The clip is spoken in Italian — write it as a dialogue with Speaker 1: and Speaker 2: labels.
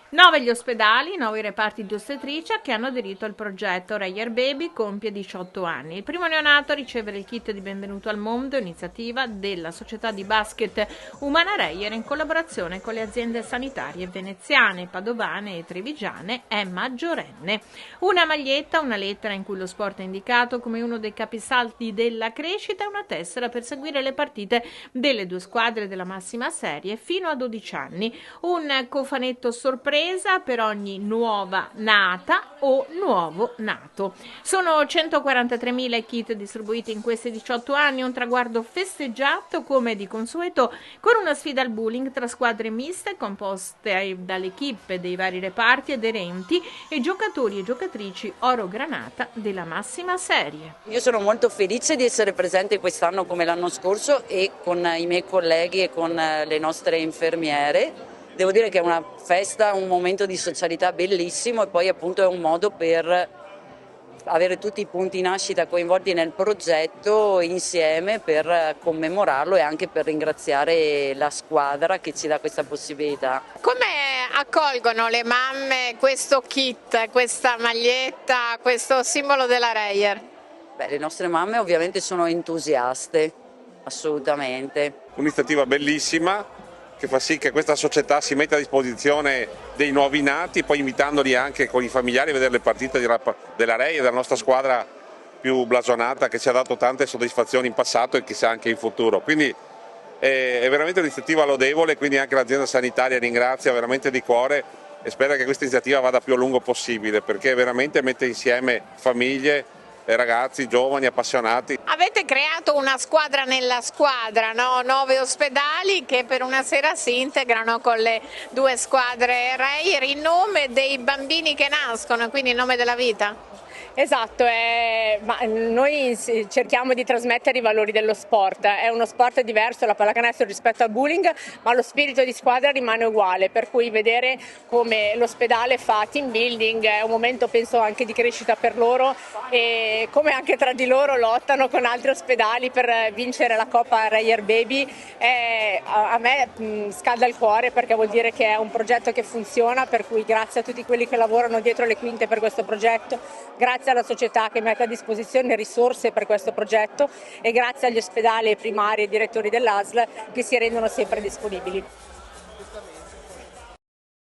Speaker 1: 9 gli ospedali, 9 i reparti di ostetricia che hanno aderito al progetto Reyer Baby compie 18 anni. Il primo neonato a ricevere il kit di benvenuto al mondo, iniziativa della società di basket Umana Reyer in collaborazione con le aziende sanitarie veneziane, padovane e trevigiane, è maggiorenne. Una maglietta, una lettera in cui lo sport è indicato come uno dei capisaldi della crescita e una tessera per seguire le partite delle due squadre della massima serie fino a 12 anni. Un cofanetto sorpresa per ogni nuova nata o nuovo nato. Sono 143.000 i kit distribuiti in questi 18 anni, un traguardo festeggiato come di consueto con una sfida al bowling tra squadre miste composte dall'equipe dei vari reparti aderenti e giocatori e giocatrici oro granata della massima serie.
Speaker 2: Io sono molto felice di essere presente quest'anno come l'anno scorso e con i miei colleghi e con le nostre infermiere. Devo dire che è una festa, un momento di socialità bellissimo e poi appunto è un modo per avere tutti i punti nascita coinvolti nel progetto insieme per commemorarlo e anche per ringraziare la squadra che ci dà questa possibilità.
Speaker 3: Come accolgono le mamme questo kit, questa maglietta, questo simbolo della Reyer?
Speaker 2: Beh, le nostre mamme ovviamente sono entusiaste, assolutamente.
Speaker 4: Un'iniziativa bellissima che fa sì che questa società si metta a disposizione dei nuovi nati, poi invitandoli anche con i familiari a vedere le partite della Reyer, della nostra squadra più blasonata che ci ha dato tante soddisfazioni in passato e chissà anche in futuro. Quindi è veramente un'iniziativa lodevole, quindi anche l'azienda sanitaria ringrazia veramente di cuore e spera che questa iniziativa vada più a lungo possibile perché veramente mette insieme famiglie, ragazzi, giovani, appassionati.
Speaker 3: Avete creato una squadra nella squadra, no? 9 ospedali che per una sera si integrano con le due squadre Reyer in nome dei bambini che nascono, quindi in nome della vita.
Speaker 5: Esatto, ma noi cerchiamo di trasmettere i valori dello sport, è uno sport diverso la pallacanestro rispetto al bowling, ma lo spirito di squadra rimane uguale, per cui vedere come l'ospedale fa team building è un momento penso anche di crescita per loro e come anche tra di loro lottano con altri ospedali per vincere la Coppa Reyer Baby, a me scalda il cuore perché vuol dire che è un progetto che funziona, per cui grazie a tutti quelli che lavorano dietro le quinte per questo progetto, grazie alla società che mette a disposizione risorse per questo progetto e grazie agli ospedali primari e direttori dell'ASL che si rendono sempre disponibili.